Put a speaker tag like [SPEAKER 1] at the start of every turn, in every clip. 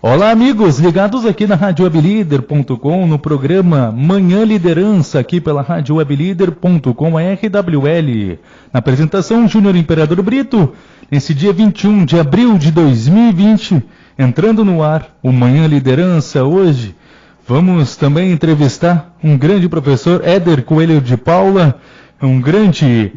[SPEAKER 1] Olá, amigos, ligados aqui na RadioWebLíder.com, no programa Manhã Liderança, aqui pela RadioWebLíder.com, a RWL. Na apresentação, Júnior Imperador Brito, nesse dia 21 de abril de 2020, entrando no ar o Manhã Liderança. Hoje, vamos também entrevistar um grande professor, Éder Coelho de Paula, um grande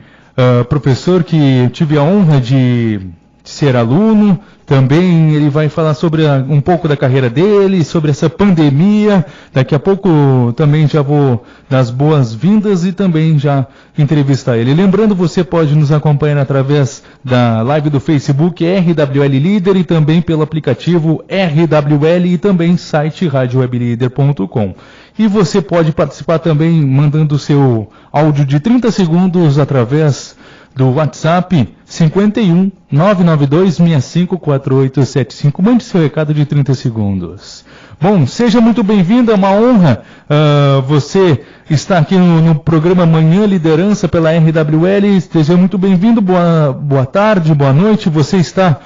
[SPEAKER 1] professor que tive a honra de ser aluno. Também ele vai falar sobre um pouco da carreira dele, sobre essa pandemia. Daqui a pouco também já vou dar as boas-vindas e também já entrevistar ele. Lembrando, você pode nos acompanhar através da live do Facebook RWL Líder e também pelo aplicativo RWL e também site RadioWebLíder.com. E você pode participar também mandando o seu áudio de 30 segundos através do WhatsApp 51 992 654875. Mande seu recado de 30 segundos. Bom, seja muito bem-vindo, é uma honra você estar aqui no programa Manhã Liderança pela RWL. Seja muito bem-vindo, boa tarde, boa noite. Você está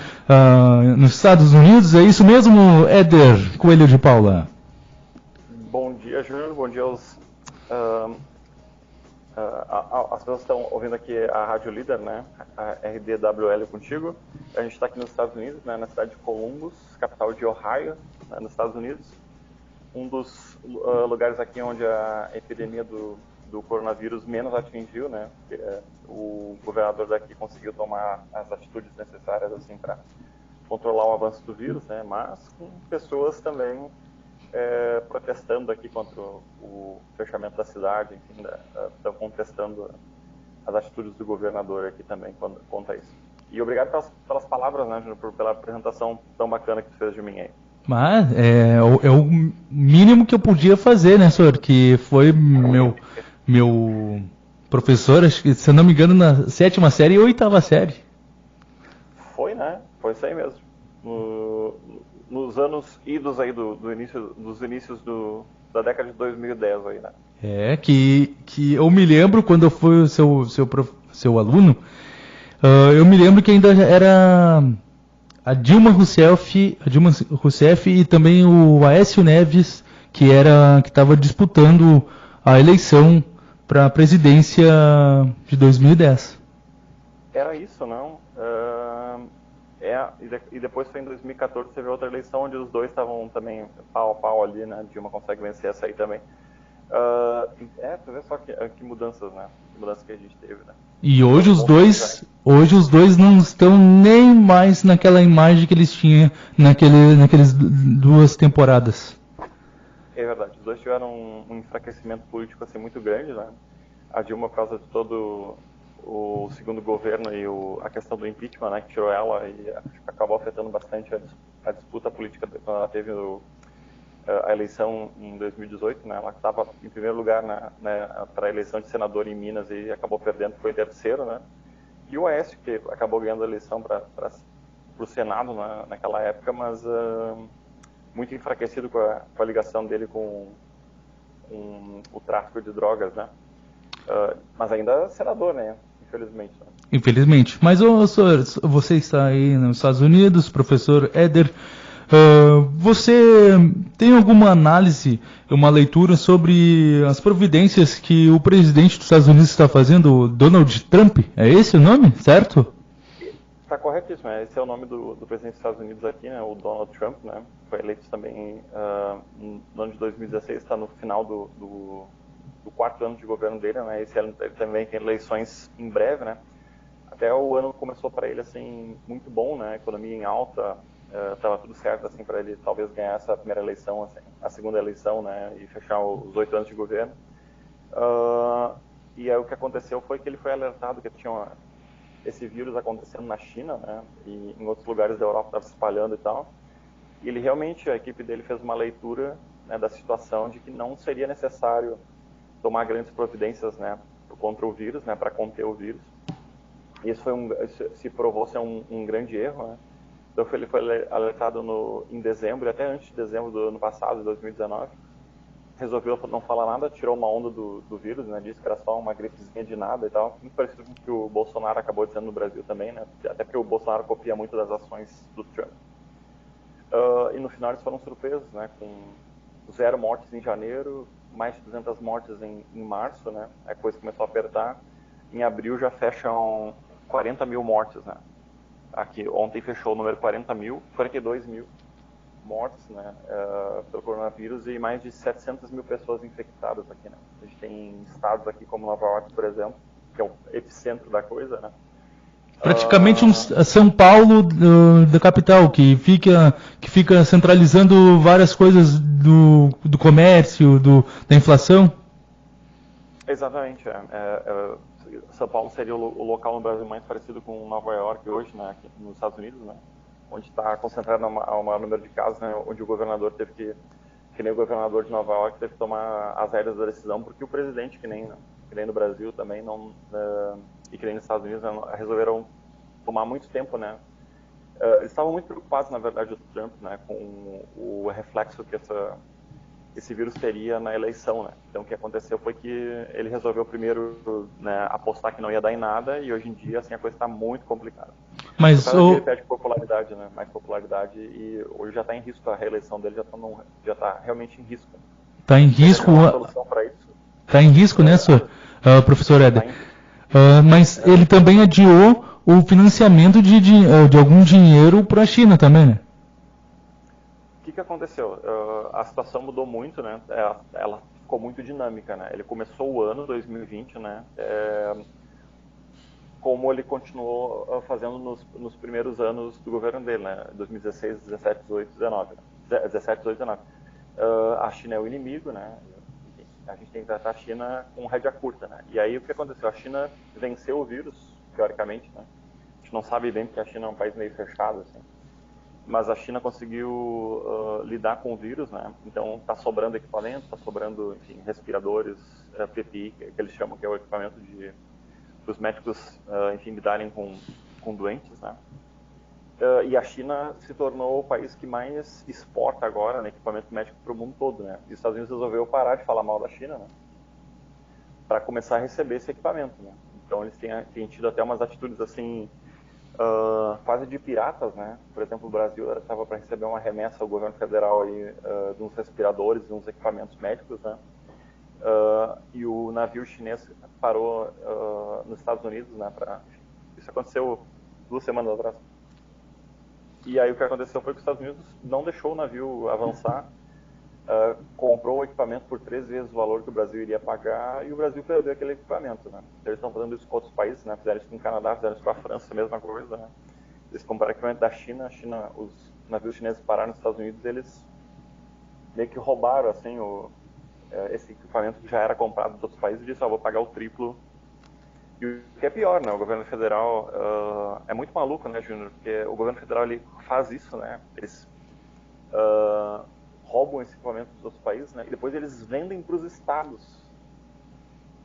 [SPEAKER 1] nos Estados Unidos, é isso mesmo, Éder Coelho de Paula?
[SPEAKER 2] Bom dia, Júnior, bom dia aos... as pessoas que estão ouvindo aqui a Rádio Líder, né? A RDWL contigo. A gente está aqui nos Estados Unidos, né? Na cidade de Columbus, capital de Ohio, né? Nos Estados Unidos. Um dos lugares aqui onde a epidemia do coronavírus menos atingiu, né? O governador daqui conseguiu tomar as atitudes necessárias assim para controlar o avanço do vírus, né? Mas com pessoas também protestando aqui contra o fechamento da cidade, enfim, estão contestando as atitudes do governador aqui também contra isso. E obrigado pelas palavras, né, Júnior, pela apresentação tão bacana que tu fez de mim aí.
[SPEAKER 1] Mas é o mínimo que eu podia fazer, né, senhor? Que foi meu professor, acho que, se eu não me engano, na 7ª série e 8ª série.
[SPEAKER 2] Foi, né? Foi isso aí mesmo. Nos anos idos aí dos inícios da década de 2010 aí, né?
[SPEAKER 1] Que eu me lembro quando eu fui seu aluno, eu me lembro que ainda era a Dilma Rousseff e também o Aécio Neves que estava disputando a eleição para a presidência de 2010.
[SPEAKER 2] Era isso, não? E depois foi em 2014, teve outra eleição onde os dois estavam também pau a pau ali, né? Dilma consegue vencer essa aí também. Tu vê só que mudanças, né? Que mudanças que a gente teve, né?
[SPEAKER 1] E hoje os dois não estão nem mais naquela imagem que eles tinham naqueles 2 temporadas.
[SPEAKER 2] É verdade, os dois tiveram um enfraquecimento político assim muito grande, né? A Dilma, por causa de todo o segundo governo e a questão do impeachment, né, que tirou ela e acabou afetando bastante a disputa política quando ela teve a eleição em 2018, né, ela estava em primeiro lugar para a eleição de senador em Minas e acabou perdendo, foi terceiro, né, e o Aécio, que acabou ganhando a eleição para o Senado naquela época, mas muito enfraquecido com a ligação dele com o tráfico de drogas, né, mas ainda senador, né, infelizmente. Né?
[SPEAKER 1] Infelizmente. Mas, senhor, você está aí nos Estados Unidos, professor Éder. Você tem alguma análise, uma leitura sobre as providências que o presidente dos Estados Unidos está fazendo, Donald Trump? É esse o nome, certo?
[SPEAKER 2] Está corretíssimo. Esse é o nome do presidente dos Estados Unidos aqui, né, o Donald Trump, né? Foi eleito também no ano de 2016, está no final do 4º ano de governo dele, né? Esse ano ele também tem eleições em breve, né? Até o ano começou para ele assim muito bom, né? Economia em alta, estava tudo certo assim para ele talvez ganhar essa primeira eleição, assim, a segunda eleição, né? E fechar os 8 anos de governo. E aí o que aconteceu foi que ele foi alertado que tinha esse vírus acontecendo na China, né? E em outros lugares da Europa estava se espalhando e tal. E ele realmente, a equipe dele fez uma leitura, né, da situação de que não seria necessário tomar grandes providências, né, contra o vírus, né, para conter o vírus. Isso se provou ser um grande erro, né. Então ele foi alertado em dezembro, e até antes de dezembro do ano passado, de 2019, resolveu não falar nada, tirou uma onda do vírus, né, disse que era só uma gripezinha de nada e tal, muito parecido com o que o Bolsonaro acabou dizendo no Brasil também, né, até porque o Bolsonaro copia muito das ações do Trump. E no final eles foram surpresos, né, com 0 mortes em janeiro, mais de 200 mortes em março, né, a coisa começou a apertar. Em abril já fecham 40 mil mortes, né. Aqui ontem fechou o número 42 mil mortes, né, pelo coronavírus, e mais de 700 mil pessoas infectadas aqui, né. A gente tem estados aqui como Nova York, por exemplo, que é o epicentro da coisa, né.
[SPEAKER 1] Praticamente um São Paulo da capital, que fica centralizando várias coisas do comércio, da inflação.
[SPEAKER 2] Exatamente. São Paulo seria o local no Brasil mais parecido com Nova York hoje, né, aqui nos Estados Unidos, né, onde está concentrado o maior número de casos, né, onde o governador teve que nem o governador de Nova York, teve que tomar as rédeas da decisão, porque o presidente, que nem no Brasil também, e que nem nos Estados Unidos, né, resolveram tomar muito tempo, né. Eles estavam muito preocupados, na verdade, o Trump, né, com o reflexo que esse vírus teria na eleição, né. Então o que aconteceu foi que ele resolveu primeiro, né, apostar que não ia dar em nada, e hoje em dia assim a coisa está muito complicada.
[SPEAKER 1] Mas
[SPEAKER 2] Ele perde popularidade, né, mais popularidade, e hoje já está em risco, a reeleição dele já está realmente em risco.
[SPEAKER 1] Está em risco.
[SPEAKER 2] Uma solução para isso.
[SPEAKER 1] Está em risco, né, professor Éder? Mas ele também adiou o financiamento de algum dinheiro para a China também, né?
[SPEAKER 2] O que aconteceu? A situação mudou muito, né? Ela ficou muito dinâmica, né? Ele começou o ano 2020, né? Como ele continuou fazendo nos primeiros anos do governo dele, né? 2016, 17, 18, 19. 17, 18, 19. A China é o inimigo, né? A gente tem que tratar a China com rédea curta, né? E aí o que aconteceu? A China venceu o vírus, teoricamente, né? A gente não sabe bem porque a China é um país meio fechado, assim. Mas a China conseguiu lidar com o vírus, né? Então está sobrando equipamento, está sobrando, enfim, respiradores, PPI, que eles chamam, que é o equipamento para os médicos, enfim, lidarem com doentes, né? E a China se tornou o país que mais exporta agora, né, equipamento médico para o mundo todo, né? E os Estados Unidos resolveu parar de falar mal da China, né? Para começar a receber esse equipamento, né? Então eles têm tido até umas atitudes assim, quase de piratas, né? Por exemplo, o Brasil estava para receber uma remessa ao governo federal aí, de uns respiradores e uns equipamentos médicos, né? E o navio chinês parou nos Estados Unidos, né? Isso aconteceu 2 semanas atrás. E aí o que aconteceu foi que os Estados Unidos não deixou o navio avançar, comprou o equipamento por 3 vezes o valor que o Brasil iria pagar, e o Brasil perdeu aquele equipamento, né? Eles estão fazendo isso com outros países, né? Fizeram isso com o Canadá, fizeram isso com a França, a mesma coisa, né? Eles compraram equipamento da China, os navios chineses pararam nos Estados Unidos, eles meio que roubaram, assim, esse equipamento que já era comprado dos outros países, e disseram, vou pagar o triplo. E o que é pior, né? O governo federal é muito maluco, né, Júnior? Porque o governo federal ele faz isso, né? Eles roubam esse equipamento dos outros países, né? E depois eles vendem para os estados.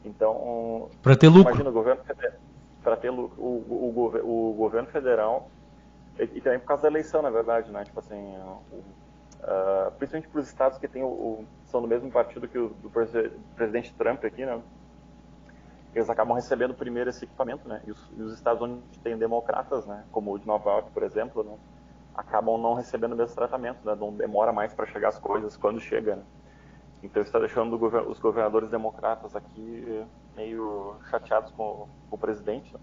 [SPEAKER 2] Então,
[SPEAKER 1] para ter lucro.
[SPEAKER 2] Imagina o governo para ter lucro, o governo federal, e também por causa da eleição, na verdade, né? Tipo assim, principalmente para os estados que são do mesmo partido que o do presidente Trump aqui, né? Eles acabam recebendo primeiro esse equipamento, né? E os estados onde tem democratas, né? Como o de Nova York, por exemplo, né? Acabam não recebendo o mesmo tratamento, né? Não demora mais para chegar as coisas quando chega, né? Então isso está deixando os governadores democratas aqui meio chateados com o presidente, né?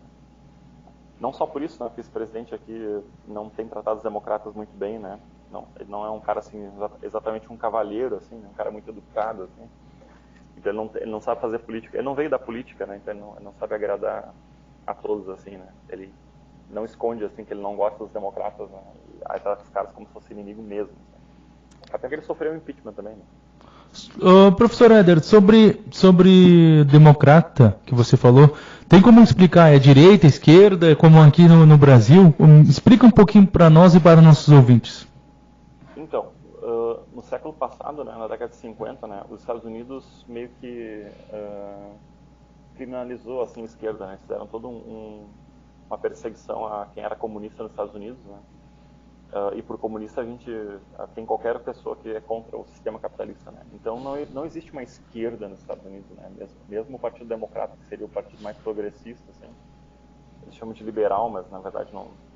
[SPEAKER 2] Não só por isso, né? Porque esse presidente aqui não tem tratado os democratas muito bem, né? Não, ele não é um cara assim exatamente um cavalheiro, assim, né? Um cara muito educado, assim. Então ele não sabe fazer política, ele não veio da política, né? Então ele não sabe agradar a todos, assim, né? Ele não esconde, assim, que ele não gosta dos democratas, né? E aí trata os caras como se fosse inimigo mesmo, né? Até que ele sofreu um impeachment também, né?
[SPEAKER 1] Professor Éder, sobre democrata que você falou, tem como explicar? É direita, esquerda, como aqui no Brasil? Explica um pouquinho para nós e para nossos ouvintes.
[SPEAKER 2] Então, no século passado, né, na década de 50, né, os Estados Unidos meio que criminalizou assim, a esquerda, né? Fizeram toda uma perseguição a quem era comunista nos Estados Unidos, né? E por comunista a gente tem qualquer pessoa que é contra o sistema capitalista, né? Então não existe uma esquerda nos Estados Unidos, né? Mesmo o Partido Democrata, que seria o partido mais progressista, assim, eles chamam de liberal, mas na verdade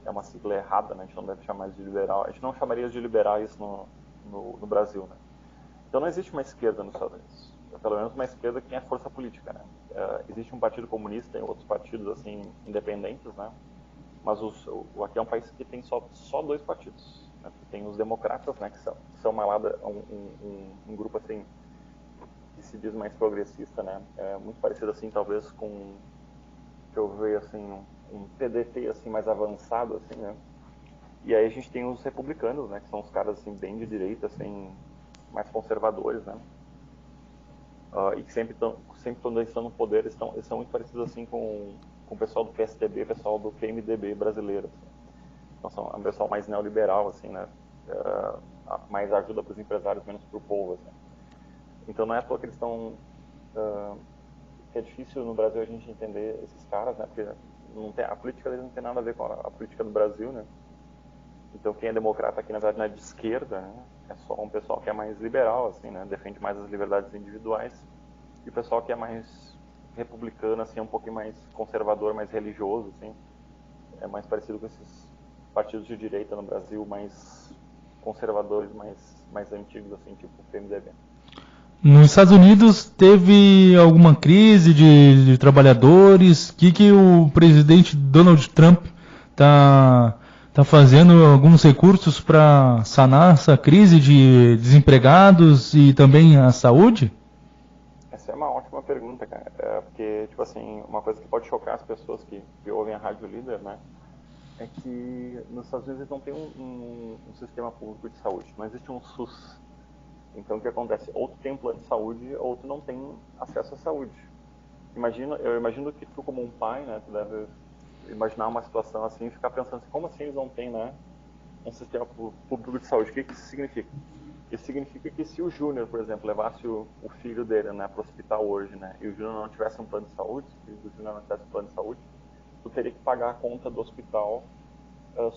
[SPEAKER 2] é uma sigla errada, né? A gente não deve chamar de liberal, a gente não chamaria de liberais no Brasil, né? Então não existe uma esquerda nos Estados Unidos, pelo menos uma esquerda que tem a força política, né? Existe um partido comunista, tem outros partidos assim independentes, né? Mas aqui é um país que tem só 2 partidos, né? Tem os democratas, né? Que são um grupo assim que se diz mais progressista, né? Muito parecido assim talvez com que eu vejo assim um PDT assim mais avançado assim, né? E aí a gente tem os republicanos, né? Que são os caras assim bem de direita, assim, mais conservadores, né? E que sempre quando eles estão no poder, eles são muito parecidos assim com o pessoal do PSDB, o pessoal do PMDB brasileiro. Assim. Então são um pessoal mais neoliberal, assim, né? Mais ajuda para os empresários, menos para o povo, assim. Então não é à toa que eles estão... que é difícil no Brasil a gente entender esses caras, né? Porque a política deles não tem nada a ver com a política do Brasil, né? Então quem é democrata aqui na verdade não é de esquerda, né? É só um pessoal que é mais liberal, assim, né? Defende mais as liberdades individuais. E o pessoal que é mais republicano, assim, é um pouquinho mais conservador, mais religioso, assim. É mais parecido com esses partidos de direita no Brasil, mais conservadores, mais antigos, assim, tipo o PMDB.
[SPEAKER 1] Nos Estados Unidos teve alguma crise de trabalhadores? O que o presidente Donald Trump está fazendo alguns recursos para sanar essa crise de desempregados e também a saúde?
[SPEAKER 2] Essa é uma ótima pergunta, cara. Porque, tipo assim, uma coisa que pode chocar as pessoas que ouvem a Rádio Líder, né? É que nos Estados Unidos não tem um sistema público de saúde. Não existe um SUS. Então, o que acontece? Ou tu tem um plano de saúde, ou tu não tem acesso à saúde. Eu imagino que tu, como um pai, né, tu deve imaginar uma situação assim e ficar pensando assim, como assim eles não têm, né, um sistema público de saúde? O que isso significa? Isso significa que se o Júnior, por exemplo, levasse o filho dele, né, para o hospital hoje, né, e o Júnior não tivesse um plano de saúde, se o filho do Júnior não tivesse um plano de saúde, tu teria que pagar a conta do hospital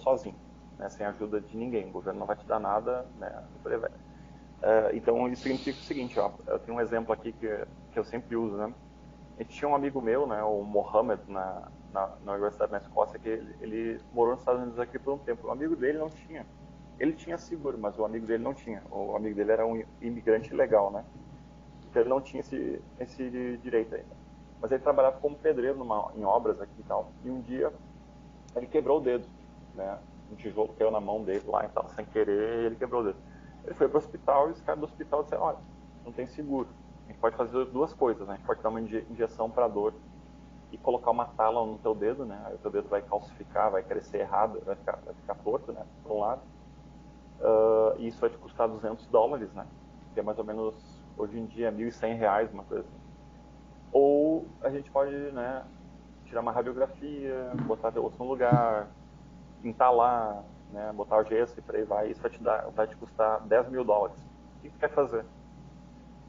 [SPEAKER 2] sozinho, né, sem ajuda de ninguém. O governo não vai te dar nada, né, por aí vai. Então isso significa o seguinte, ó, eu tenho um exemplo aqui que eu sempre uso, né? A gente tinha um amigo meu, né, o Mohamed, na universidade na Escócia, que ele morou nos Estados Unidos aqui por um tempo. O amigo dele não tinha. Ele tinha seguro, mas o amigo dele não tinha. O amigo dele era um imigrante ilegal, né? Então ele não tinha esse direito ainda. Mas ele trabalhava como pedreiro em obras aqui e tal. E um dia ele quebrou o dedo, né? Um tijolo caiu na mão dele lá e tal, sem querer, e ele quebrou o dedo. Ele foi para o hospital e os caras do hospital disseram, olha, não tem seguro. A gente pode fazer 2 coisas, né? A gente pode dar uma injeção para dor e colocar uma tala no teu dedo, né? Aí o teu dedo vai calcificar, vai crescer errado, vai ficar torto, né? Por um lado. E isso vai te custar $200, né? Que é mais ou menos, hoje em dia, R$1.100, uma coisa assim. Ou a gente pode, né, tirar uma radiografia, botar teu osso no lugar, entalar, né, botar o gesso e por aí vai. Isso vai te custar $10.000. O que tu quer fazer?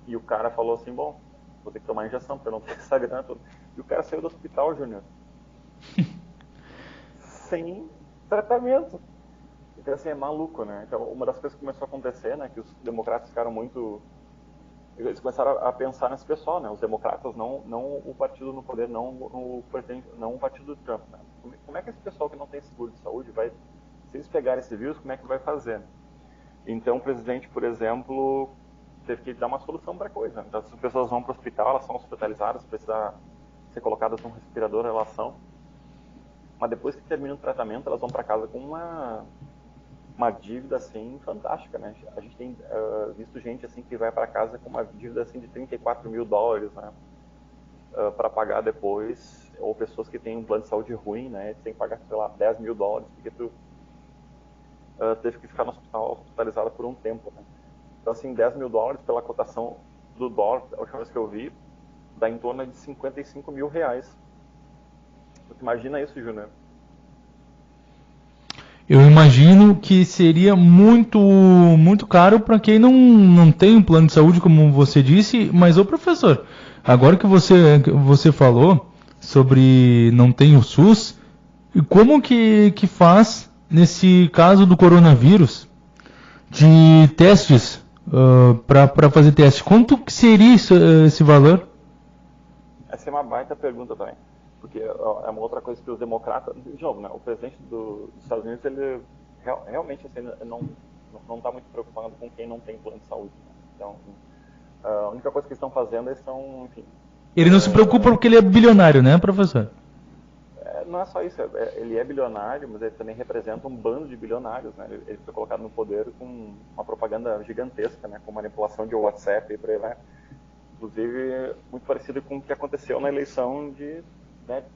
[SPEAKER 2] E o cara falou assim, bom, vou ter que tomar injeção, porque eu não tenho essa grana toda. E o cara saiu do hospital, Júnior, sem tratamento. Então, assim, é maluco, né? Então, uma das coisas que começou a acontecer, né, que os democratas ficaram muito... Eles começaram a pensar nesse pessoal, né? Os democratas, não o partido no poder, não o presidente, não o partido do Trump, né? Como é que esse pessoal que não tem seguro de saúde vai... Se eles pegarem esse vírus, como é que vai fazer? Então, o presidente, por exemplo, teve que dar uma solução para a coisa. Então, as pessoas vão para o hospital, elas são hospitalizadas, precisam ser colocadas num respirador, elas são. Mas depois que termina o tratamento, elas vão para casa com uma dívida assim fantástica, né? A gente tem visto gente assim que vai para casa com uma dívida assim de $34.000, né? Para pagar depois, ou pessoas que têm um plano de saúde ruim, né? Tem que pagar, sei lá, $10.000 porque tu teve que ficar no hospital hospitalizada por um tempo, né? Então, assim, $10.000 pela cotação do dólar, a última vez que eu vi, dá em torno de R$55.000. Imagina isso, Júnior.
[SPEAKER 1] Eu imagino que seria muito caro para quem não tem um plano de saúde, como você disse. Mas, ô professor, agora que você falou sobre não tem o SUS, como que faz nesse caso do coronavírus de testes para fazer testes? Quanto que seria esse valor?
[SPEAKER 2] Essa é uma baita pergunta também. Porque é uma outra coisa que os democratas, de novo, né, o presidente dos Estados Unidos, ele realmente assim, não está muito preocupado com quem não tem plano de saúde. Né? Então, a única coisa que eles estão fazendo, eles estão, enfim...
[SPEAKER 1] Ele não se preocupa porque ele é bilionário, né, professor?
[SPEAKER 2] Não é só isso, ele é bilionário, mas ele também representa um bando de bilionários, né? Ele foi colocado no poder com uma propaganda gigantesca, né? Com manipulação de WhatsApp e por aí vai. Inclusive, muito parecido com o que aconteceu na eleição de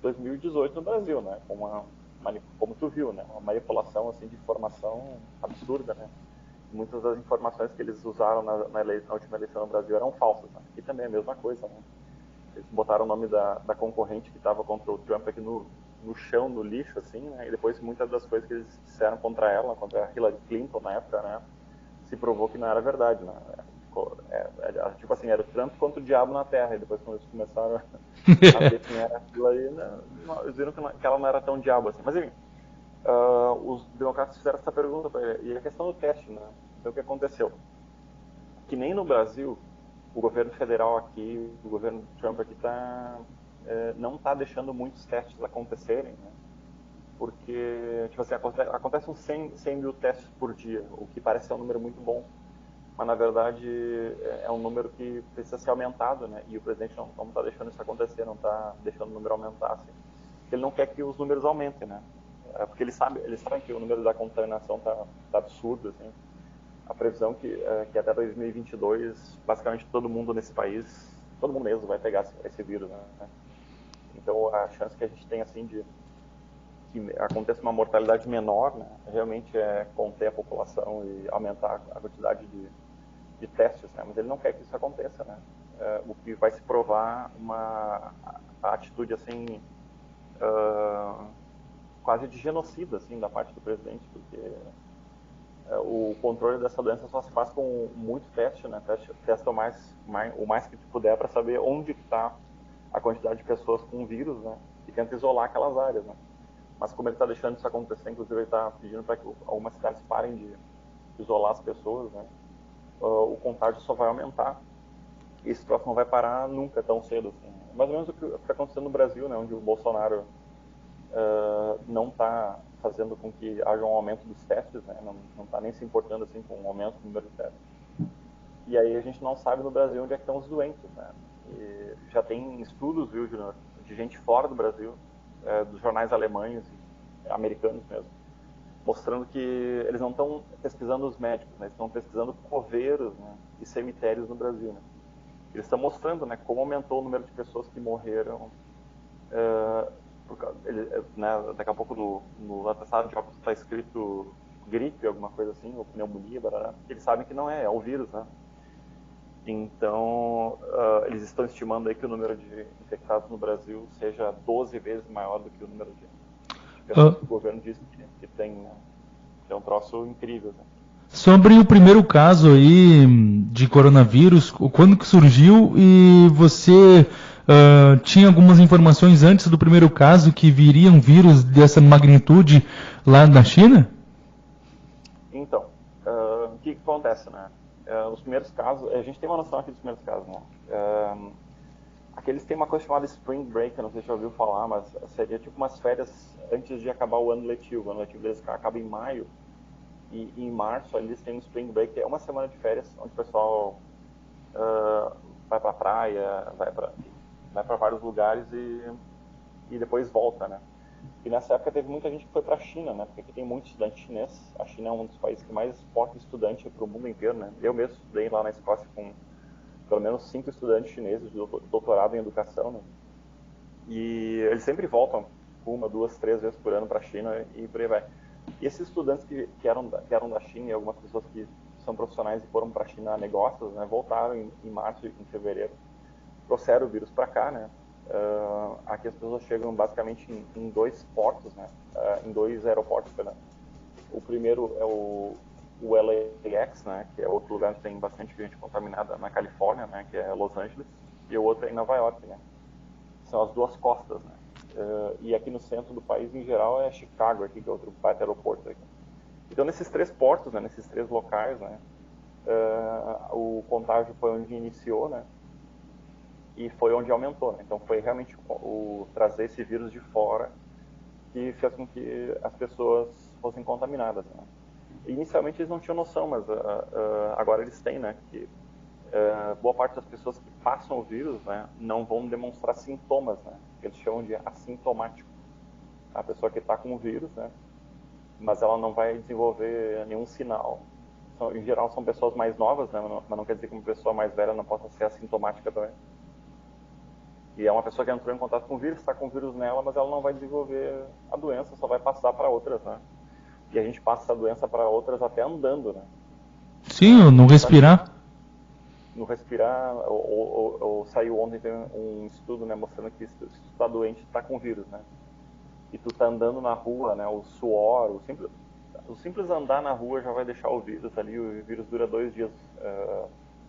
[SPEAKER 2] 2018 no Brasil, né? Como tu viu, né? Uma manipulação assim, de informação absurda, né? Muitas das informações que eles usaram na última eleição no Brasil eram falsas, né? E também é a mesma coisa, né? Eles botaram o nome da concorrente que estava contra o Trump aqui no chão, no lixo, assim, né? E depois muitas das coisas que eles disseram contra ela, contra a Hillary Clinton na época, né? Se provou que não era verdade, né? Tipo assim, era o Trump contra o diabo na Terra. E depois quando eles começaram a ver quem era aquilo aí, né? Eles viram que ela não era tão diabo assim. Mas enfim, os democratas fizeram essa pergunta para ele. E a questão do teste, né? Então o que aconteceu? Que nem no Brasil, o governo federal aqui, o governo Trump aqui não está deixando muitos testes acontecerem, né? Porque, tipo assim, acontece uns 100 mil testes por dia, o que parece ser um número muito bom, mas na verdade é um número que precisa ser aumentado, né? E o presidente não está deixando isso acontecer, não está deixando o número aumentar, assim. Ele não quer que os números aumentem, né? Porque eles sabem que o número da contaminação tá absurdo, assim. A previsão que até 2022, basicamente todo mundo nesse país, todo mundo mesmo vai pegar esse vírus, né? Então a chance que a gente tem, assim, de que aconteça uma mortalidade menor, né, realmente é conter a população e aumentar a quantidade de testes, né? Mas ele não quer que isso aconteça, né? O que vai se provar a atitude, assim, quase de genocida, assim, da parte do presidente, porque o controle dessa doença só se faz com muito teste, né? Testa o mais que tu puder para saber onde está a quantidade de pessoas com o vírus, né? E tenta isolar aquelas áreas, né? Mas como ele está deixando isso acontecer, inclusive ele está pedindo para que algumas cidades parem de isolar as pessoas, né? O contágio só vai aumentar e esse troço não vai parar nunca tão cedo, assim. Mais ou menos o que está acontecendo no Brasil, né? Onde o Bolsonaro não está fazendo com que haja um aumento dos testes, né? Não está nem se importando assim com o aumento do número de testes. E aí a gente não sabe no Brasil onde é que estão os doentes, né? E já tem estudos, viu, Junior, de gente fora do Brasil, dos jornais alemães, americanos mesmo, mostrando que eles não estão pesquisando os médicos, né? Eles estão pesquisando coveiros, né? E cemitérios no Brasil, né? Eles estão mostrando, né, como aumentou o número de pessoas que morreram né, daqui a pouco no atestado de óbito está escrito gripe, alguma coisa assim, ou pneumonia, barará, porque eles sabem que não é o vírus, né? Então, eles estão estimando aí que o número de infectados no Brasil seja 12 vezes maior do que o número de pessoas que o governo diz que tem, né? Que é um troço incrível, né?
[SPEAKER 1] Sobre o primeiro caso aí de coronavírus, quando que surgiu e você tinha algumas informações antes do primeiro caso que viria um vírus dessa magnitude lá na China?
[SPEAKER 2] Então, o que acontece, né? Os primeiros casos, a gente tem uma noção aqui dos primeiros casos, né? Aqueles têm uma coisa chamada Spring Break, eu não sei se já ouviu falar, mas seria tipo umas férias antes de acabar o ano letivo. O ano letivo deles acaba em maio, e em março eles têm um Spring Break, que é uma semana de férias, onde o pessoal vai pra praia, vai pra vários lugares e depois volta, né? E nessa época teve muita gente que foi para a China, né? Porque aqui tem muito estudante chinês. A China é um dos países que mais exporta estudante para o mundo inteiro, né? Eu mesmo estudei lá na Escócia com pelo menos 5 estudantes chineses de doutorado em educação, né? E eles sempre voltam 1, 2, 3 vezes por ano para a China e por aí vai. E esses estudantes que eram da China e algumas pessoas que são profissionais e foram para a China a negócios, né? Voltaram em março e em fevereiro, trouxeram o vírus para cá, né? Aqui as pessoas chegam basicamente em 2 portos, né? Em 2 aeroportos, perdão. O primeiro é o LAX, né? Que é outro lugar que tem bastante gente contaminada na Califórnia, né? Que é Los Angeles. E o outro é em Nova York, né? São as duas costas, né? E aqui no centro do país, em geral, é Chicago, aqui, que é outro baita aeroporto. Aqui. Então, nesses 3 portos, né? Nesses 3 locais, né? O contágio foi onde iniciou, né? e foi onde aumentou, né? Então foi realmente o trazer esse vírus de fora que fez com que as pessoas fossem contaminadas, né? Inicialmente eles não tinham noção, mas agora eles têm, né? Que boa parte das pessoas que passam o vírus, né, não vão demonstrar sintomas, né? Eles chamam de assintomático. A pessoa que está com o vírus, né? Mas ela não vai desenvolver nenhum sinal. Em geral são pessoas mais novas, né? Mas não quer dizer que uma pessoa mais velha não possa ser assintomática também. E é uma pessoa que entrou em contato com o vírus, está com o vírus nela, mas ela não vai desenvolver a doença, só vai passar para outras, né? E a gente passa a doença para outras até andando, né?
[SPEAKER 1] Sim, não respirar.
[SPEAKER 2] No respirar, ou saiu ontem tem um estudo, né, mostrando que se tu está doente, tu está com vírus, né? E tu tá andando na rua, né, o suor, o simples andar na rua já vai deixar o vírus ali, o vírus dura 2 dias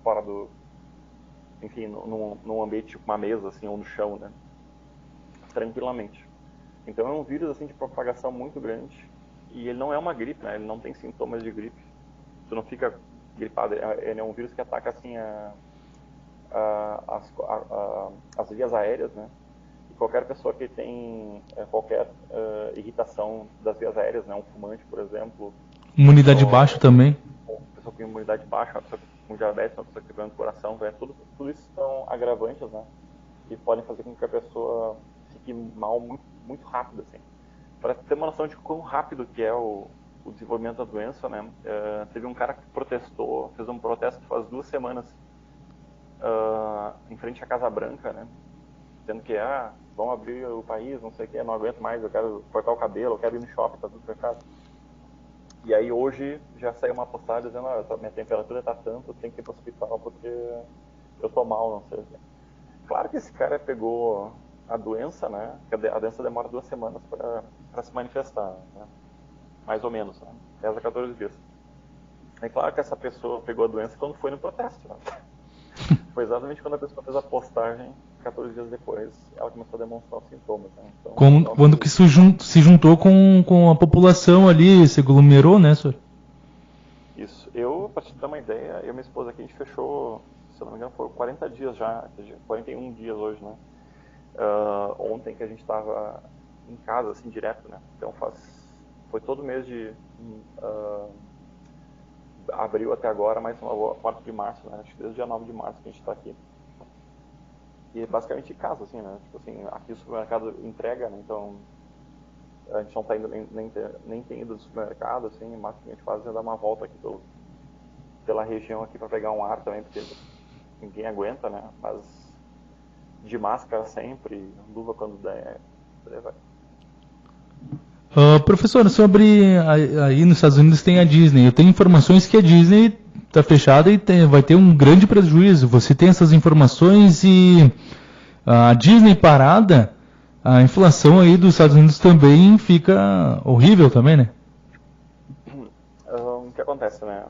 [SPEAKER 2] fora do, enfim, num ambiente tipo uma mesa, assim, ou no chão, né? Tranquilamente. Então é um vírus, assim, de propagação muito grande, e ele não é uma gripe, né, ele não tem sintomas de gripe. Tu não fica gripado, ele é um vírus que ataca, assim, as vias aéreas, né? E qualquer pessoa que tem qualquer irritação das vias aéreas, né? Um fumante, por exemplo,
[SPEAKER 1] Imunidade baixa também.
[SPEAKER 2] uma pessoa com imunidade baixa, uma pessoa com diabetes, uma pessoa que tem problema do coração, né? Tudo isso são agravantes, né? Que podem fazer com que a pessoa fique mal muito, muito rápido, assim. Para ter uma noção de quão rápido que é o desenvolvimento da doença, né? Teve um cara que protestou, fez um protesto faz 2 semanas em frente à Casa Branca, né? Dizendo que, vamos abrir o país, não sei o que, não aguento mais, eu quero cortar o cabelo, eu quero ir no shopping, tá tudo fechado. E aí hoje já saiu uma postagem dizendo, minha temperatura tá tanto, eu tenho que ir pro hospital porque eu tô mal, não sei o que. Claro que esse cara pegou a doença, né? A doença demora 2 semanas para se manifestar, né? Mais ou menos, né? 10 a 14 dias. É claro que essa pessoa pegou a doença quando foi no protesto, né? Foi exatamente quando a pessoa fez a postagem, 14 dias depois, ela começou a demonstrar os sintomas, né? Então,
[SPEAKER 1] Quando que se juntou com a população ali, se aglomerou, né, senhor?
[SPEAKER 2] Isso. Pra te dar uma ideia, eu e minha esposa aqui, a gente fechou, se eu não me engano, foi 40 dias já, 41 dias hoje, né? Ontem que a gente estava em casa, assim, direto, né? Então foi todo mês de abril até agora, mais uma boa parte de março, né? Acho que desde o dia 9 de março que a gente está aqui. E basicamente em casa, assim, né? Tipo assim, aqui o supermercado entrega, né? Então a gente não tá indo, nem tem ido no supermercado, assim, o máximo que a gente faz é dar uma volta aqui pela região aqui para pegar um ar também, porque ninguém aguenta, né? Mas de máscara sempre, luva quando der, por aí vai.
[SPEAKER 1] Professor, sobre aí nos Estados Unidos tem a Disney. Eu tenho informações que a Disney está fechada e vai ter um grande prejuízo. Você tem essas informações e a Disney parada, a inflação aí dos Estados Unidos também fica horrível também, né?
[SPEAKER 2] O que acontece, né?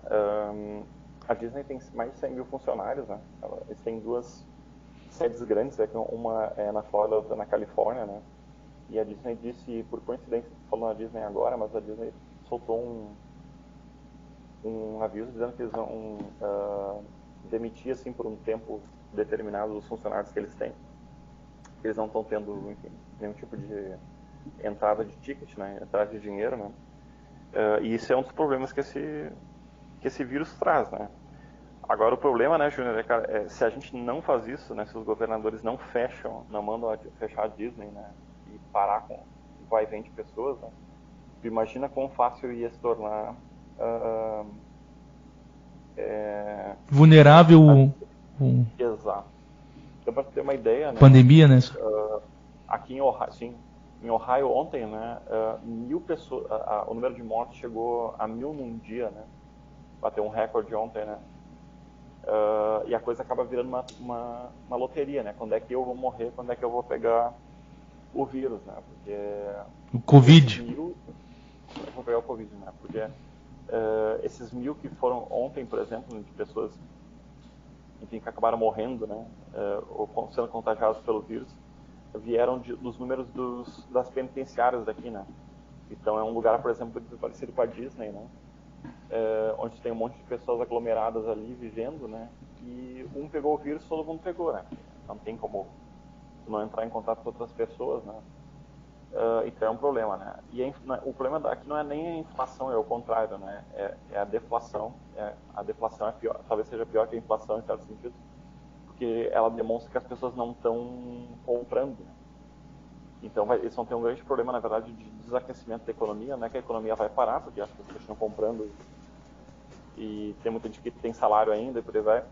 [SPEAKER 2] A Disney tem mais de 100 mil funcionários, né? Eles têm 2 sedes grandes, né? Uma é na Flórida, outra na Califórnia, né? E a Disney disse, por coincidência, falando na Disney agora, mas a Disney soltou um aviso dizendo que eles vão demitir, assim, por um tempo determinado os funcionários que eles têm. Eles não estão tendo, enfim, nenhum tipo de entrada de ticket, né? Entrada de dinheiro, né? E isso é um dos problemas que esse vírus traz, né? Agora o problema, né, Júnior, se a gente não faz isso, né, se os governadores não fecham, não mandam fechar a Disney, né, e parar com o vai e vem de pessoas, né, tu imagina quão fácil ia se tornar
[SPEAKER 1] Vulnerável
[SPEAKER 2] exato. Então, para ter uma ideia, né,
[SPEAKER 1] pandemia, né?
[SPEAKER 2] aqui em Ohio, sim, em Ohio ontem, né, 1.000 pessoas, o número de mortes chegou a 1.000 num dia, né, bateu um recorde ontem, né. E a coisa acaba virando uma loteria, né? Quando é que eu vou morrer, quando é que eu vou pegar o vírus, né? Porque
[SPEAKER 1] O Covid.
[SPEAKER 2] eu vou pegar o Covid, né? Porque esses 1.000 que foram ontem, por exemplo, de pessoas, enfim, que acabaram morrendo, né? Ou sendo contagiadas pelo vírus, vieram dos números das penitenciárias daqui, né? Então é um lugar, por exemplo, parecido com a Disney, né? Onde tem um monte de pessoas aglomeradas ali vivendo, né? E um pegou o vírus, todo mundo pegou, né? não tem como não entrar em contato com outras pessoas, né? Então é um problema, né? E o problema aqui não é nem a inflação, é o contrário, né? É a deflação. A deflação é pior, talvez seja pior que a inflação em certos sentidos, porque ela demonstra que as pessoas não estão comprando, né? Então eles vão ter um grande problema, na verdade, de desaquecimento da economia, né? Que a economia vai parar, porque as pessoas estão comprando e tem muita gente que tem salário ainda e por aí vai.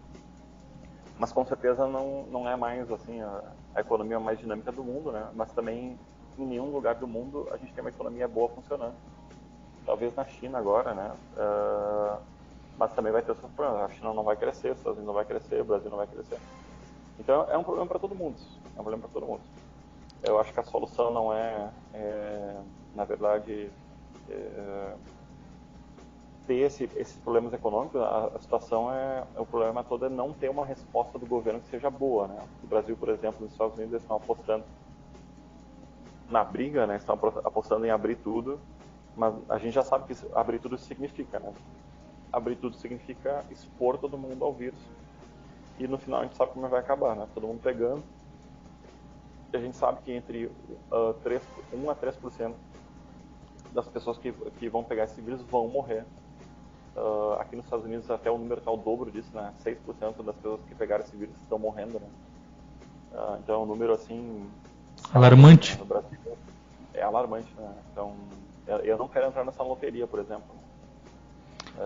[SPEAKER 2] Mas com certeza não é mais assim a economia mais dinâmica do mundo, né? Mas também em nenhum lugar do mundo a gente tem uma economia boa funcionando. Talvez na China agora, né? Mas também vai ter seus problemas. A China não vai crescer, os Estados Unidos não vai crescer, o Brasil não vai crescer. Então é um problema para todo mundo. É um problema para todo mundo. Eu acho que a solução não na verdade, ter esses problemas econômicos. A situação o problema todo é não ter uma resposta do governo que seja boa, né? No Brasil, por exemplo, nos Estados Unidos, eles estão apostando na briga, né? Estão apostando em abrir tudo, mas a gente já sabe que abrir tudo significa, né? Abrir tudo significa expor todo mundo ao vírus. E no final a gente sabe como vai acabar, né? Todo mundo pegando. E a gente sabe que entre 1 a 3% das pessoas que vão pegar esse vírus vão morrer. Aqui nos Estados Unidos até o número está o dobro disso, né? 6% das pessoas que pegaram esse vírus estão morrendo, né? Então é um número assim...
[SPEAKER 1] Alarmante.
[SPEAKER 2] No Brasil é alarmante, né? Então eu não quero entrar nessa loteria, por exemplo.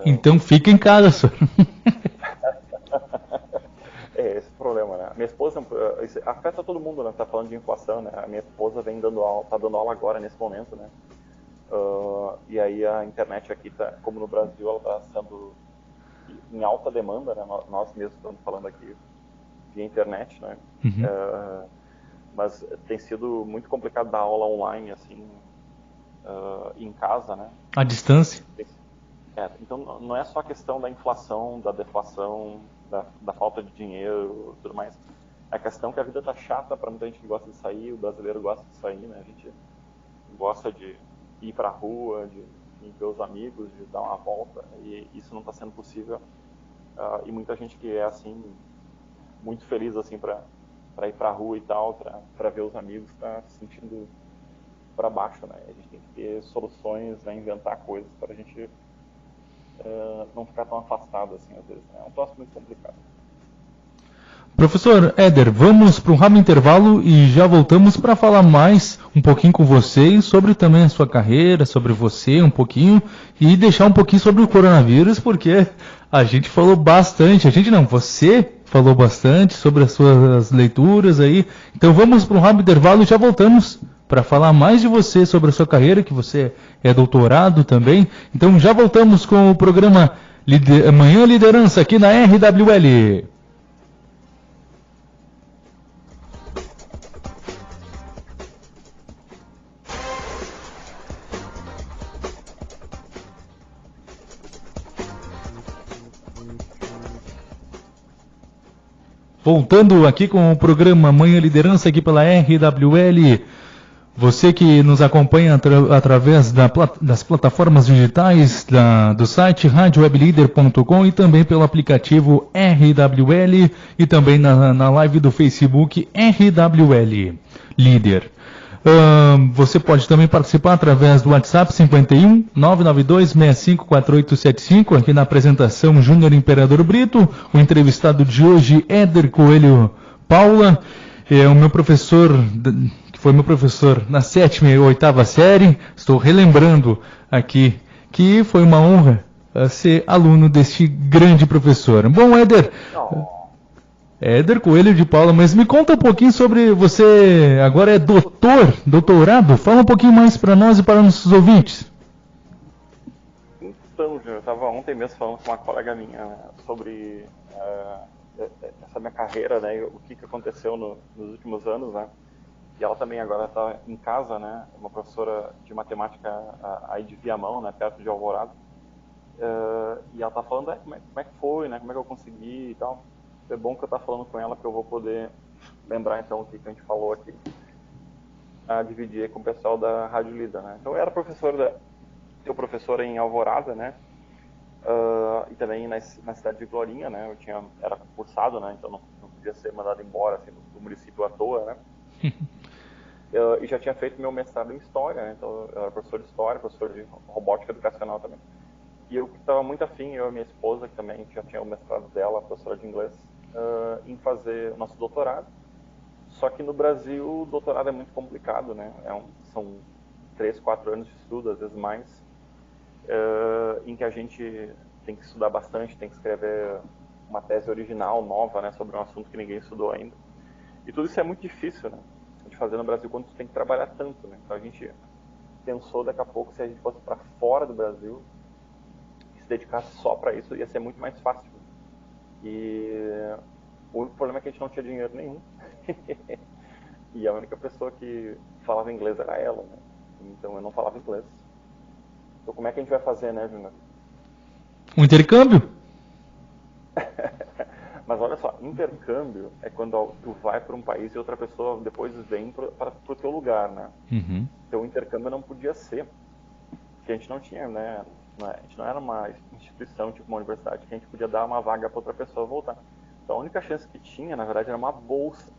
[SPEAKER 1] Então fica em casa, senhor.
[SPEAKER 2] Esse problema, né? Minha esposa, isso afeta todo mundo, né? Tá falando de inflação, né? A minha esposa vem tá dando aula agora, nesse momento, né? E aí a internet aqui, como no Brasil, ela está sendo em alta demanda, né? Nós mesmos estamos falando aqui via internet, né?
[SPEAKER 1] Uhum.
[SPEAKER 2] Mas tem sido muito complicado dar aula online, assim, em casa, né?
[SPEAKER 1] À distância?
[SPEAKER 2] Então não é só a questão da inflação, da deflação, da falta de dinheiro e tudo mais. É a questão que a vida tá chata para muita gente que gosta de sair, o brasileiro gosta de sair, né? A gente gosta de ir para a rua, de ver os amigos, de dar uma volta, e isso não está sendo possível. E muita gente que é assim, muito feliz assim para ir para a rua e tal, para ver os amigos, está se sentindo para baixo, né? A gente tem que ter soluções, né? Inventar coisas para a gente não ficar tão afastado assim às vezes, né? É um troço muito complicado.
[SPEAKER 1] Professor Éder, vamos para um rápido intervalo e já voltamos para falar mais um pouquinho com vocês sobre também a sua carreira, sobre você um pouquinho e deixar um pouquinho sobre o coronavírus, porque a gente falou bastante, você falou bastante sobre as suas leituras aí. Então vamos para um rápido intervalo e já voltamos para falar mais de você, sobre a sua carreira, que você é doutorado também. Então já voltamos com o programa Manhã Liderança aqui na RWL. Voltando aqui com o programa Manhã Liderança aqui pela RWL. Você que nos acompanha através das plataformas digitais do site radioweblider.com e também pelo aplicativo RWL e também na live do Facebook RWL Líder. Você pode também participar através do WhatsApp 51 992 654875, aqui na apresentação Júnior Imperador Brito. O entrevistado de hoje, Éder Coelho Paula, é o meu professor, que foi meu professor na 7ª e 8ª série. Estou relembrando aqui que foi uma honra ser aluno deste grande professor. Bom, Éder... Éder Coelho de Paula, mas me conta um pouquinho sobre você, agora é doutorado, fala um pouquinho mais para nós e para nossos ouvintes.
[SPEAKER 2] Então, eu estava ontem mesmo falando com uma colega minha, né, sobre essa minha carreira, né, o que aconteceu nos últimos anos, né, e ela também agora está em casa, né, uma professora de matemática aí de Viamão, né, perto de Alvorada, e ela está falando como é que foi, né, como é que eu consegui e tal. É bom que eu estou falando com ela, que eu vou poder lembrar então o que a gente falou aqui, a dividir com o pessoal da Rádio Líder, né. Então eu era professor em Alvorada, né, e também na cidade de Glorinha, né, era concursado, né, então não podia ser mandado embora assim, do município à toa, né? E já tinha feito meu mestrado em História, né? Então eu era professor de História, professor de Robótica Educacional também. E eu estava muito afim, eu e minha esposa, que também já tinha o mestrado dela, professora de inglês, em fazer o nosso doutorado. Só que no Brasil o doutorado é muito complicado, né? São 3, 4 anos de estudo, às vezes mais, em que a gente tem que estudar bastante, tem que escrever uma tese original, nova, né, sobre um assunto que ninguém estudou ainda. E tudo isso é muito difícil, né, de fazer no Brasil quando tu tem que trabalhar tanto, né? Então a gente pensou daqui a pouco, se a gente fosse para fora do Brasil e se dedicasse só para isso, ia ser muito mais fácil. E o único problema é que a gente não tinha dinheiro nenhum. E a única pessoa que falava inglês era ela, né? Então eu não falava inglês. Então como é que a gente vai fazer, né, Júnior?
[SPEAKER 1] Um intercâmbio?
[SPEAKER 2] Mas olha só, intercâmbio é quando tu vai para um país e outra pessoa depois vem para o teu lugar, né?
[SPEAKER 1] Uhum.
[SPEAKER 2] Então o intercâmbio não podia ser, porque a gente não tinha, né? A gente não era uma instituição, tipo uma universidade, que a gente podia dar uma vaga para outra pessoa voltar. Então a única chance que tinha, na verdade, era uma bolsa.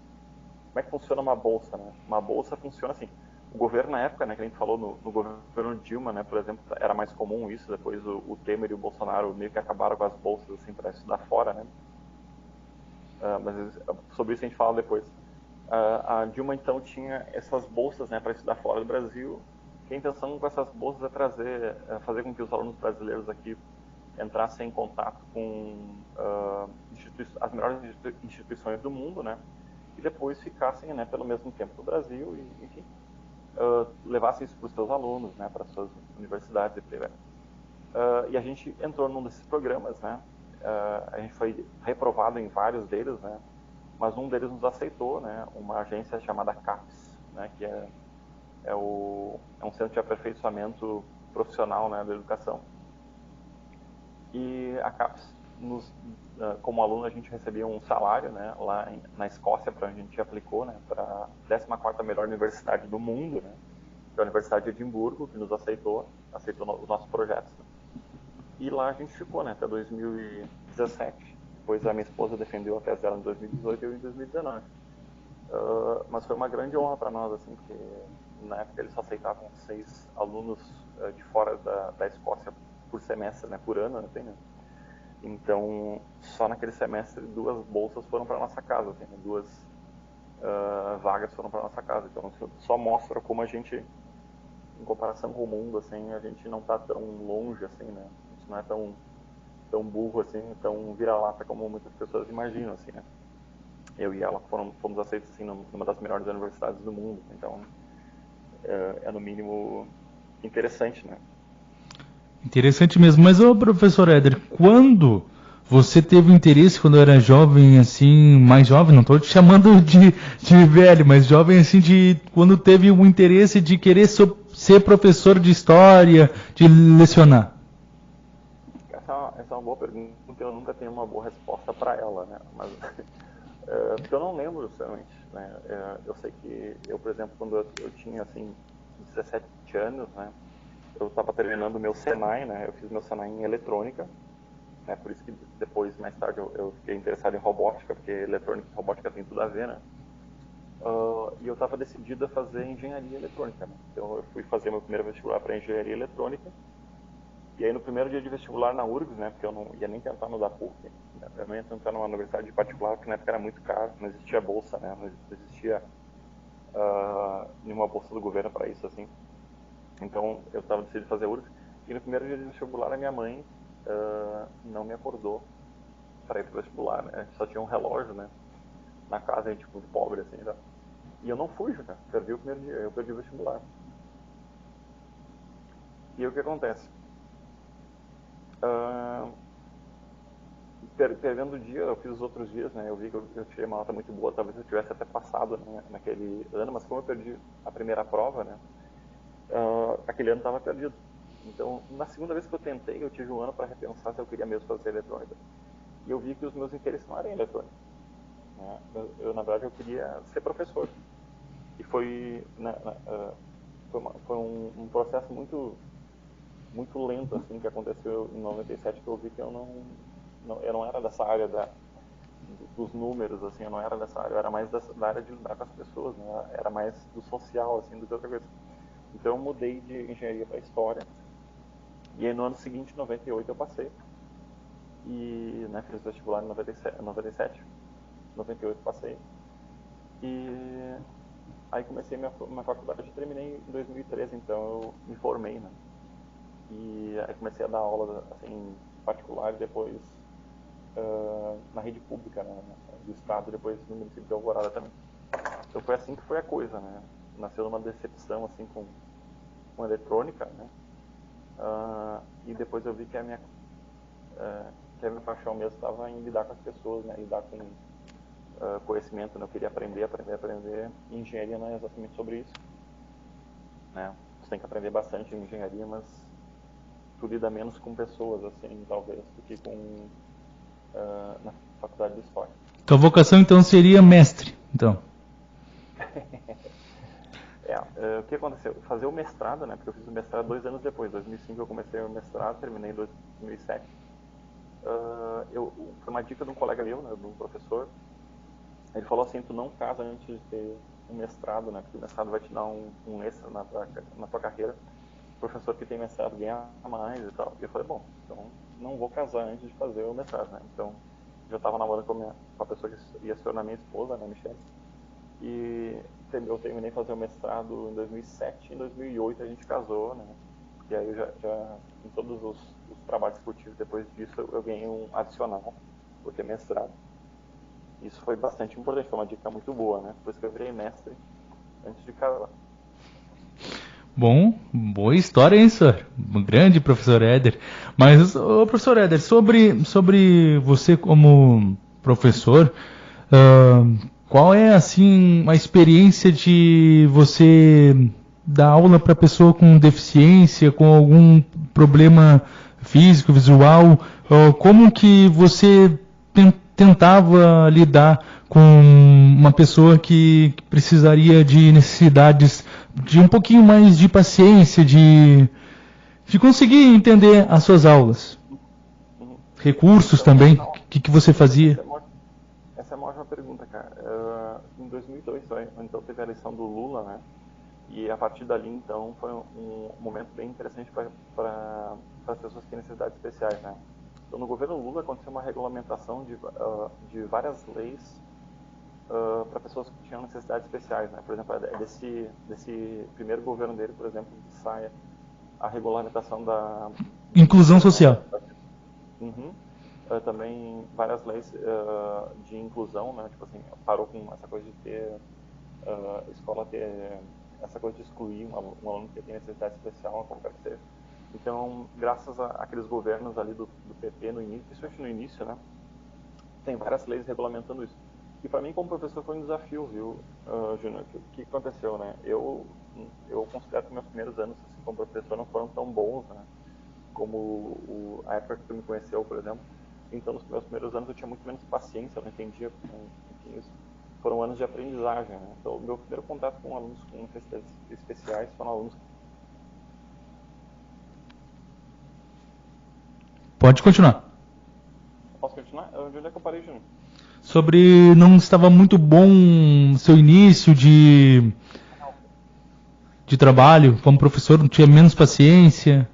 [SPEAKER 2] Como é que funciona uma bolsa, né? Uma bolsa funciona assim. O governo na época, né, que a gente falou no governo Dilma, né, por exemplo, era mais comum isso. Depois o Temer e o Bolsonaro meio que acabaram com as bolsas assim para estudar fora, né? Mas sobre isso a gente fala depois. A Dilma então tinha essas bolsas, né, para estudar fora do Brasil. E a intenção com essas bolsas é fazer com que os alunos brasileiros aqui entrassem em contato com as melhores instituições do mundo, né? E depois ficassem, né, pelo mesmo tempo no Brasil e, enfim, levassem isso para os seus alunos, né, para as suas universidades e por aí vai. E a gente entrou num desses programas, né? A gente foi reprovado em vários deles, né? Mas um deles nos aceitou, né? Uma agência chamada CAPES, né? Que é um centro de aperfeiçoamento profissional, né, da educação. E a CAPES, como aluno, a gente recebia um salário, né, lá na Escócia, para onde a gente aplicou, né, para a 14ª melhor universidade do mundo, né, que é a Universidade de Edimburgo, que nos aceitou os nossos projetos. Né. E lá a gente ficou, né, até 2017. Depois a minha esposa defendeu a tese dela em 2018 e eu em 2019. Mas foi uma grande honra para nós, assim, porque na época eles só aceitavam 6 alunos de fora da Escócia por semestre, né, por ano, né. Então, só naquele semestre 2 bolsas foram para nossa casa, assim, né, 2 vagas foram para nossa casa. Então, só mostra como a gente, em comparação com o mundo, assim, a gente não está tão longe, assim, né? A gente não é tão burro, assim, tão vira-lata como muitas pessoas imaginam, assim, né? Eu e ela fomos aceitos, assim, numa das melhores universidades do mundo. Então, é no mínimo interessante, né?
[SPEAKER 1] Interessante mesmo. Mas, ô professor Éder, quando você teve interesse, quando era jovem, assim, mais jovem, não estou te chamando de velho, mas jovem, assim, quando teve o interesse de querer ser professor de história, de lecionar?
[SPEAKER 2] Essa é uma boa pergunta, eu nunca tenho uma boa resposta para ela, né? Mas, porque eu não lembro, sinceramente, né? Eu sei que eu, por exemplo, quando eu tinha, assim, 17 anos, né? Eu estava terminando o meu Senai, né? Eu fiz meu Senai em eletrônica, né? Por isso que depois, mais tarde, eu fiquei interessado em robótica, porque eletrônica e robótica tem tudo a ver, né? E eu estava decidido a fazer engenharia eletrônica, né? Então eu fui fazer meu primeiro vestibular para engenharia eletrônica. E aí no primeiro dia de vestibular na URGS, né? Porque eu não ia nem tentar no da PUC, né, eu não ia tentar numa universidade particular, porque na época era muito caro, não existia bolsa, né? Não existia nenhuma bolsa do governo para isso, assim. Então eu estava decidido a fazer URGS. E no primeiro dia de vestibular a minha mãe não me acordou para ir pro vestibular, né? A gente só tinha um relógio, né? Na casa, a gente muito pobre, assim, tá? E eu não fui, né? Perdi o primeiro dia, eu perdi o vestibular. E aí o que acontece? Perdendo o dia, eu fiz os outros dias, né? Eu vi que eu tirei uma nota muito boa, talvez eu tivesse até passado, né, naquele ano, mas como eu perdi a primeira prova, né? Aquele ano estava perdido. Então, na segunda vez que eu tentei, eu tive um ano para repensar se eu queria mesmo fazer eletrônica. E eu vi que os meus interesses não eram em eletrônica, né? Na verdade, eu queria ser professor. E foi um processo muito lento, assim, que aconteceu em 97, que eu vi que eu não era dessa área dos números, assim, eu não era dessa área, eu era mais da área de lidar com as pessoas, né? Era mais do social, assim, do que outra coisa. Então eu mudei de engenharia para história, e aí no ano seguinte, em 98, eu passei, e né, fiz vestibular em 97, 98 passei, e aí comecei minha faculdade e terminei em 2013, então eu me formei, né? E aí comecei a dar aula, assim, particular, e depois na rede pública, né, do estado, depois no município de Alvorada também. Então foi assim que foi a coisa, né? Nasceu numa decepção, assim, com eletrônica, né? E depois eu vi que a minha paixão mesmo estava em lidar com as pessoas, né? Lidar com conhecimento, né? Eu queria aprender. E engenharia não é exatamente sobre isso, né? Você tem que aprender bastante em engenharia, mas tu lida menos com pessoas, assim, talvez, do que na faculdade de História.
[SPEAKER 1] Tua vocação então seria mestre, então.
[SPEAKER 2] O que aconteceu? Fazer o mestrado, né? Porque eu fiz o mestrado 2 anos depois. Em 2005 eu comecei o mestrado, terminei em 2007. Foi uma dica de um colega meu, né, de um professor. Ele falou assim: tu não casa antes de ter um mestrado, né? Porque o mestrado vai te dar um extra na tua carreira. O professor que tem mestrado ganha mais e tal. E eu falei: bom, então não vou casar antes de fazer o mestrado, né? Então já estava namorando com a pessoa que ia se tornar minha esposa, né, Michelle. E eu terminei de fazer o mestrado em 2007, em 2008 a gente casou, né? E aí eu já em todos os trabalhos que eu tive depois disso, eu ganhei um adicional por ter mestrado. Isso foi bastante importante, foi uma dica muito boa, né? Por isso que eu virei mestre antes de casar.
[SPEAKER 1] Bom, boa história, hein, senhor? Um grande professor Éder. Mas, ô, professor Éder, sobre você como professor, qual é, assim, a experiência de você dar aula para pessoa com deficiência, com algum problema físico, visual? Como que você tentava lidar com uma pessoa que precisaria de necessidades de um pouquinho mais de paciência, de conseguir entender as suas aulas?
[SPEAKER 2] Uhum.
[SPEAKER 1] Recursos
[SPEAKER 2] Então,
[SPEAKER 1] também? O que você fazia?
[SPEAKER 2] essa é uma ótima pergunta, cara. Em 2002, então teve a eleição do Lula, né? E a partir dali, então, foi um momento bem interessante para as pessoas que têm necessidades especiais, né? Então, no governo Lula aconteceu uma regulamentação de várias leis para pessoas que tinham necessidades especiais, né? Por exemplo, desse primeiro governo dele, por exemplo, sai a regulamentação do
[SPEAKER 1] Inclusão
[SPEAKER 2] Mineiro, né?
[SPEAKER 1] social.
[SPEAKER 2] Uhum. Também várias leis de inclusão, né? Tipo assim, parou com essa coisa de ter escola ter essa coisa de excluir um aluno que tem necessidade especial, como quer que seja. Então, graças àqueles governos ali do PP no início, principalmente no início, né? Tem várias leis regulamentando isso. E para mim, como professor, foi um desafio, viu, Júnior? O que aconteceu, né? Eu considero que meus primeiros anos assim, como professor não foram tão bons, né? Como a época que tu me conheceu, por exemplo. Então, nos meus primeiros anos eu tinha muito menos paciência, eu não entendia, enfim, isso. Foram anos de aprendizagem, né? Então, o meu primeiro contato com alunos com necessidades especiais foram alunos.
[SPEAKER 1] Pode continuar.
[SPEAKER 2] Posso continuar? Onde é que eu parei, Júnior?
[SPEAKER 1] Sobre não estava muito bom seu início de trabalho como professor, não tinha menos paciência.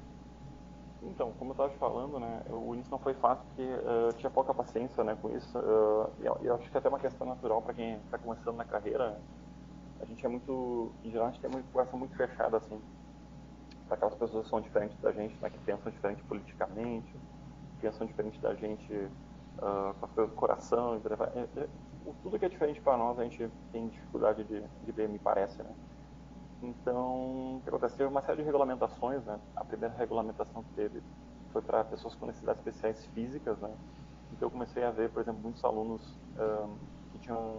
[SPEAKER 2] Então, como eu estava te falando, né, o início não foi fácil porque eu tinha pouca paciência, né, com isso. Eu acho que é até uma questão natural para quem está começando na carreira. Né? A gente é muito, em geral, a gente tem uma coração muito fechada, assim, para aquelas pessoas que são diferentes da gente, né, que pensam diferente politicamente, pensam diferente da gente com as coisas do coração. Tudo que é diferente para nós, a gente tem dificuldade de ver, me parece, né. Então, o que acontece? Teve uma série de regulamentações, né? A primeira regulamentação que teve foi para pessoas com necessidades especiais físicas, né? Então, eu comecei a ver, por exemplo, muitos alunos que tinham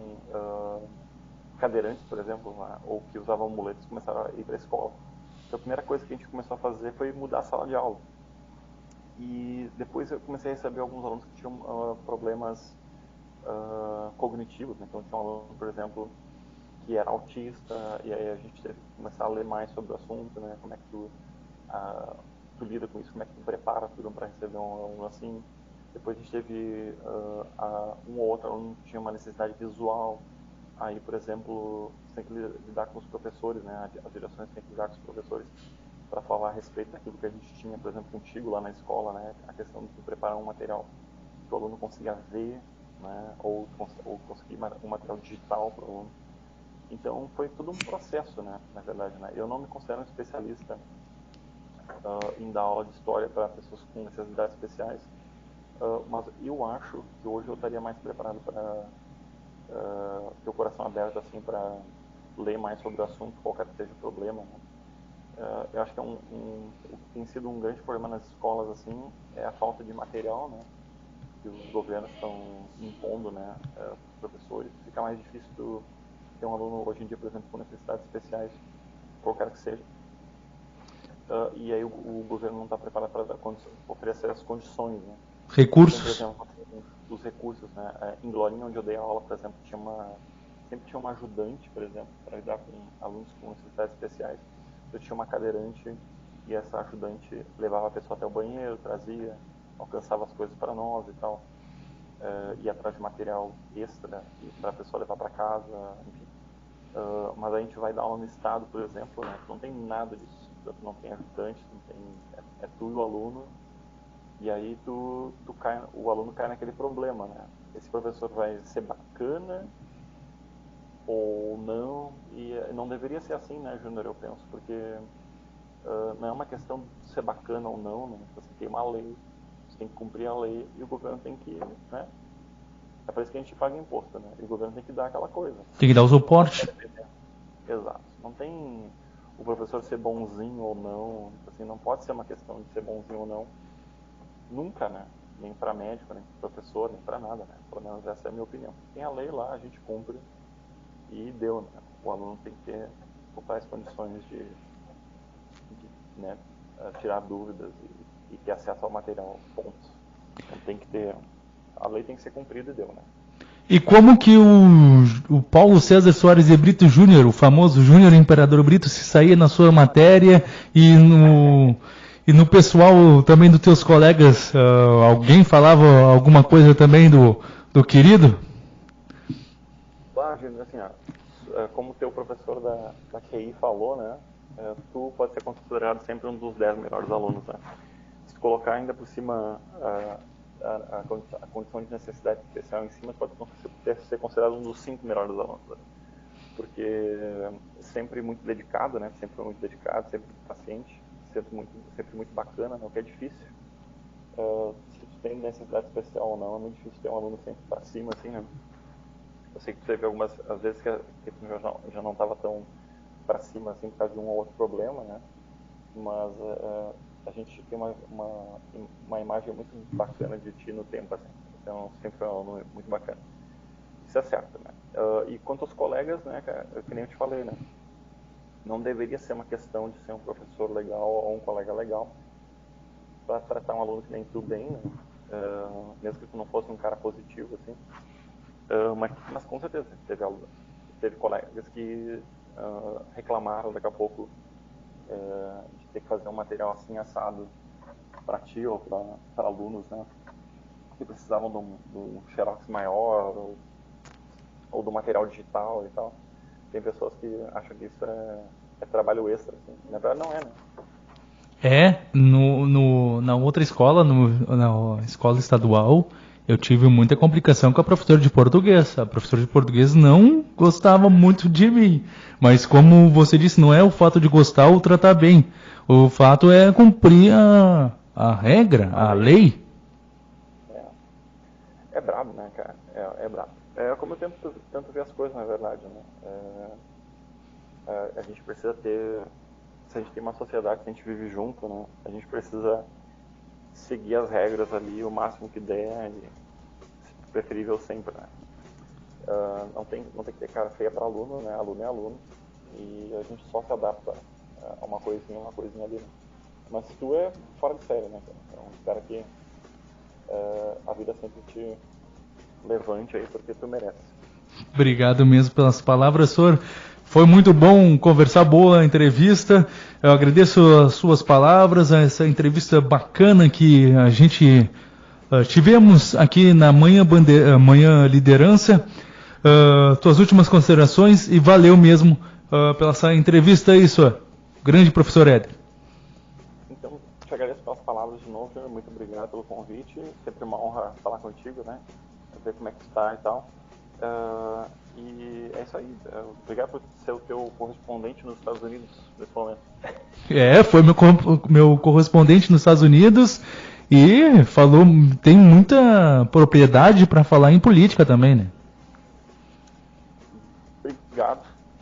[SPEAKER 2] cadeirantes, por exemplo, né? Ou que usavam muletas, começaram a ir para a escola. Então, a primeira coisa que a gente começou a fazer foi mudar a sala de aula. E depois eu comecei a receber alguns alunos que tinham problemas cognitivos, né? Então, tinha um aluno, por exemplo, que era autista, e aí a gente teve que começar a ler mais sobre o assunto, né? Como é que tu lida com isso, como é que tu prepara tudo para receber um aluno assim. Depois a gente teve um ou outro aluno que tinha uma necessidade visual. Aí, por exemplo, você tem que lidar com os professores, né? As direções têm que lidar com os professores para falar a respeito daquilo que a gente tinha, por exemplo, contigo lá na escola, né? A questão de preparar um material que o aluno consiga ver, né? Ou conseguir um material digital para o aluno. Então, foi todo um processo, né? Na verdade, né? Eu não me considero um especialista em dar aula de história para pessoas com necessidades especiais, mas eu acho que hoje eu estaria mais preparado para ter o coração aberto assim para ler mais sobre o assunto, qualquer que seja o problema, né? Eu acho que o que tem sido um grande problema nas escolas assim é a falta de material, né, que os governos estão impondo, né, para os professores. Fica mais difícil ter um aluno hoje em dia, por exemplo, com necessidades especiais, qualquer que seja, e aí o governo não está preparado para oferecer as condições, né?
[SPEAKER 1] Recursos.
[SPEAKER 2] Então, por exemplo, os recursos, né? Em Glorinha, onde eu dei aula, por exemplo, sempre tinha uma ajudante, por exemplo, para lidar com alunos com necessidades especiais. Eu tinha uma cadeirante e essa ajudante levava a pessoa até o banheiro, trazia, alcançava as coisas para nós e tal, ia atrás de material extra para a pessoa levar para casa, enfim. Mas a gente vai dar aula no estado, por exemplo, né? Não tem nada disso, não tem ajudante, não tem, é tu e o aluno. E aí o aluno cai naquele problema, né? Esse professor vai ser bacana ou não? E não deveria ser assim, né, Júnior, eu penso, porque não é uma questão de ser bacana ou não, né? Você tem uma lei, você tem que cumprir a lei e o governo tem que, né? É por isso que a gente paga imposto, né? E o governo tem que dar aquela coisa.
[SPEAKER 1] Tem que dar o suporte.
[SPEAKER 2] Exato. Não tem o professor ser bonzinho ou não, assim, não pode ser uma questão de ser bonzinho ou não. Nunca, né? Nem para médico, nem para professor, nem para nada, né? Pelo menos essa é a minha opinião. Tem a lei lá, a gente cumpre e deu, né? O aluno tem que ter totais condições de né, tirar dúvidas e ter acesso ao material, ponto. Então tem que ter, a lei tem que ser cumprida e deu, né?
[SPEAKER 1] E como que o Paulo César Soares de Brito Júnior, o famoso Júnior Imperador Brito, se saía na sua matéria e no pessoal também dos teus colegas, alguém falava alguma coisa também do querido?
[SPEAKER 2] Júnior, assim, como o teu professor da QI falou, né, tu pode ser considerado sempre um dos 10 melhores alunos, né? Se tu colocar ainda por cima a condição de necessidade especial em cima, tu pode ser considerado um dos 5 melhores alunos, né? Porque sempre muito dedicado, né? Sempre muito dedicado, sempre paciente, sempre muito bacana, né? O que é difícil. Se tu tem necessidade especial ou não, é muito difícil ter um aluno sempre para cima, assim, né? Eu sei que teve algumas às vezes que tu já não estava tão para cima, assim, por causa de um ou outro problema, né? Mas a gente tem uma imagem muito bacana de ti no tempo, assim. Então, sempre foi um aluno muito bacana. Isso é certo, né? E quanto aos colegas, né, cara, que nem eu te falei, né? Não deveria ser uma questão de ser um professor legal ou um colega legal para tratar um aluno que nem tu bem, né? Mesmo que tu não fosse um cara positivo, assim. Mas com certeza, teve colegas que reclamaram daqui a pouco de ter que fazer um material assim assado para ti ou para alunos, né? Que precisavam de um xerox maior ou do material digital e tal. Tem pessoas que acham que isso é trabalho extra, assim. Na verdade não é, né?
[SPEAKER 1] Na outra escola, na escola estadual, eu tive muita complicação com a professora de português. A professora de português não gostava muito de mim. Mas como você disse, não é o fato de gostar ou tratar bem. O fato é cumprir a regra, a lei.
[SPEAKER 2] É brabo, né, cara? É brabo. É como eu tento ver as coisas, na verdade, né? A gente precisa ter... Se a gente tem uma sociedade que a gente vive junto, né? A gente precisa seguir as regras ali o máximo que der e preferível sempre, né? Não tem que ter cara feia para aluno, né? Aluno é aluno e a gente só se adapta a uma coisinha ali, né? Mas tu é fora de série, né? Então espero que a vida sempre te levante aí porque tu merece.
[SPEAKER 1] Obrigado mesmo pelas palavras, senhor. Foi muito bom conversar, boa entrevista. Eu agradeço as suas palavras, essa entrevista bacana que a gente Tivemos aqui na Manhã Liderança tuas últimas considerações e valeu mesmo pela essa entrevista aí, sua grande professor Éder. Então, te agradeço pelas palavras de novo, muito obrigado pelo convite, sempre uma honra falar contigo, né, ver como é que está e tal. E é isso aí, obrigado por ser o teu correspondente nos Estados Unidos nesse momento. Foi meu correspondente nos Estados Unidos e tem muita propriedade para falar em política também, né? Obrigado,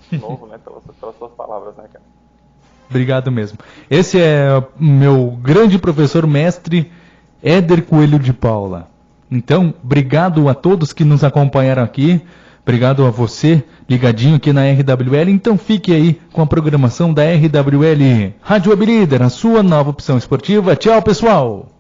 [SPEAKER 1] de novo, né, pelas suas palavras, né, cara? Obrigado mesmo. Esse é meu grande professor mestre, Éder Coelho de Paula. Então, obrigado a todos que nos acompanharam aqui. Obrigado a você, ligadinho aqui na RWL. Então fique aí com a programação da RWL Rádio Web Líder, a sua nova opção esportiva. Tchau, pessoal!